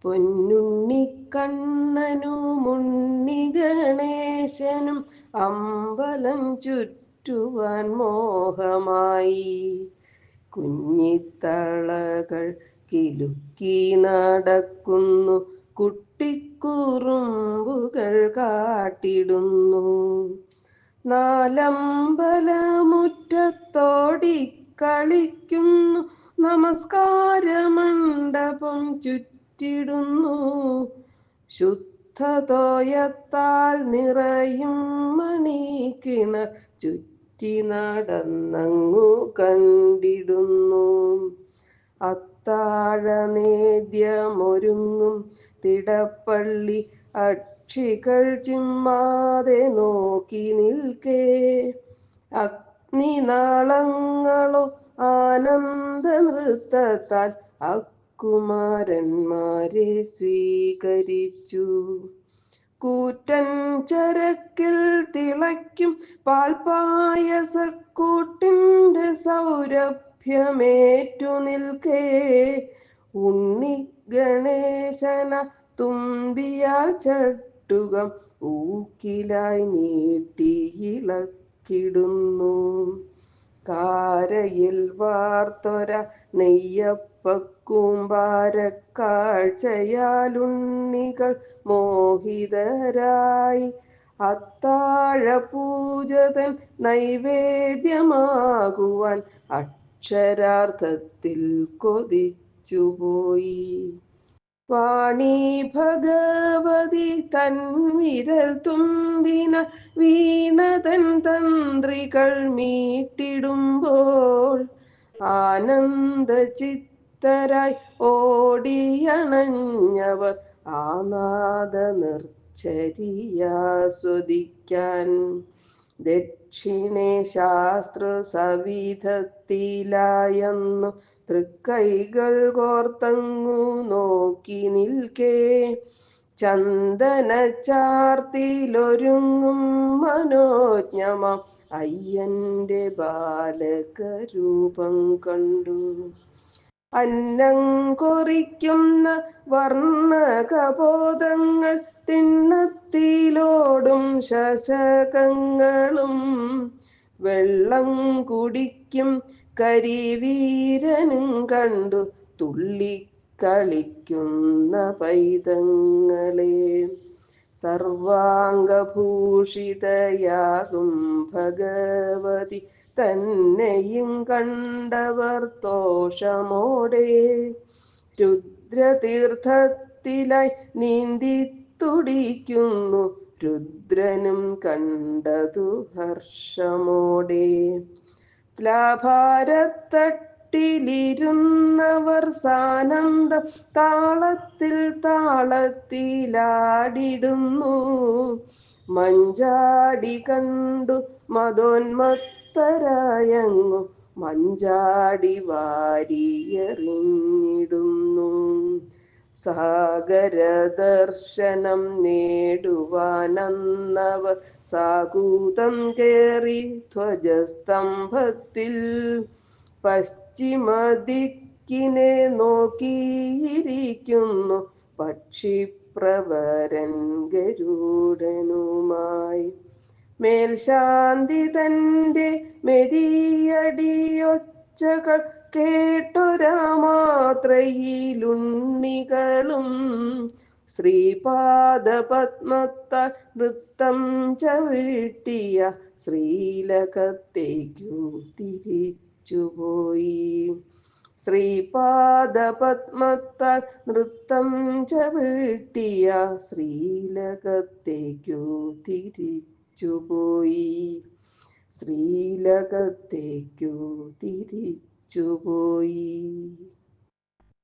പൊന്നുണ്ണിക്കണ്ണനും ഉണ്ണി ഗണേശനും അമ്പലം ചുറ്റുവാൻ മോഹമായി. കുഞ്ഞിത്തളകൾ കിലുക്കി നടക്കുന്നു, കുട്ടിക്കുറുമ്പുകൾ കാട്ടിടുന്നു. നാലമ്പലമുറ്റത്തോടി കളിക്കുന്നു, നമസ്കാര മണ്ഡപം ചുറ്റിടുന്നു. ശുദ്ധതോയത്താൽ നിറയും മണിക്കിണർ ചുറ്റി നടന്നങ്ങു കണ്ടിടുന്നു. അത്താഴനേദ്യമൊരുങ്ങും തിടപ്പള്ളി അക്ഷികൾ ചിമ്മാതെ നോക്കി നിൽക്കേ. അഗ്നിനാളങ്ങളോ ആനന്ദ നൃത്തത്താൽ അക്കുമാരന്മാരെ സ്വീകരിച്ചു. കൂറ്റൻ ചരക്കിൽ തിളയ്ക്കും പാൽപായസക്കൂട്ടിൻ്റെ സൗരഭ്യമേറ്റു നിൽക്കേ. ഉണ്ണി ഗണേശന തുമ്പിയാൽ ചട്ടുകം ഊക്കിലായി നീട്ടിയിളക്കിടുന്നു. കാരയിൽ വാർത്തൊര നെയ്യപ്പക്കൂമ്പാരക്കാഴ്ചയാലുണ്ണികൾ മോഹിതരായി. അത്താഴപൂജതൻ നൈവേദ്യമാകുവാൻ അക്ഷരാർത്ഥത്തിൽ കൊതിച്ചുപോയി. വാണി ഭഗവതി തൻ വിരൽ തുമ്പിന വീണതൻ തന്ത്രികൾ മീട്ടിടുമ്പോൾ ആനന്ദചിത്തരായി ഓടിയണഞ്ഞവർ ആ നാദ നിർച്ചരിയാസ്വദിക്കാൻ. ദക്ഷിണേ ശാസ്ത്രസവിധത്തിലായെന്നു തൃക്കൈകൾ കോർത്തങ്ങു നോക്കി നിൽക്കേ. ചന്ദനച്ചാർത്തിലൊരുങ്ങും മനോജ്ഞമാം അയ്യന്റെ ബാലകരൂപം കണ്ടു. അന്നം കൊറിക്കുന്ന വർണ്ണകബോധങ്ങൾ, തിണ്ണത്തിലോടും ശശകങ്ങളും, വെള്ളം കുടിക്കും കരിവീരനും കണ്ടു തുള്ളിക്കളിക്കുന്ന പൈതങ്ങളെ. സർവാംഗഭൂഷിതയാകും ഭഗവതി തന്നെയും കണ്ടവർ തോഷമോടെ രുദ്രതീർത്ഥത്തിലായി നീന്തി തുടിക്കുന്നു. രുദ്രനും കണ്ടതു ഹർഷമോടെ. ലാഭാരത്തട്ടിലിരുന്നവർ സാനന്ദം താളത്തിൽ താളത്തിലാടിടുന്നു. മഞ്ചാടി കണ്ടു മതോന്മത്തരായങ്ങു മഞ്ചാടി വാരിയെറിഞ്ഞിടുന്നു. സാഗരദർശനം നേടുവാനന്നവർ സാകൂതം കേറി ധ്വജസ്തംഭത്തിൽ. പശ്ചിമദിക്കിനെ നോക്കിയിരിക്കുന്നു പക്ഷിപ്രവരൻ ഗരുഡനുമായി. മേൽശാന്തി തൻ്റെ മെതിയടിയൊച്ചകൾ കേട്ടൊരാ മാത്രയിലുണ്ണികളും ശ്രീപാദപത്മത്താൽ നൃത്തം ചവിട്ടിയ ശ്രീലകത്തേക്കു തിരിച്ചുപോയി. ശ്രീപാദപത്മത്താൽ നൃത്തം ചവിട്ടിയ ശ്രീലകത്തേക്കു തിരിച്ചുപോയി. ശ്രീലകത്തേക്കു തിരിച്ചുപോയി.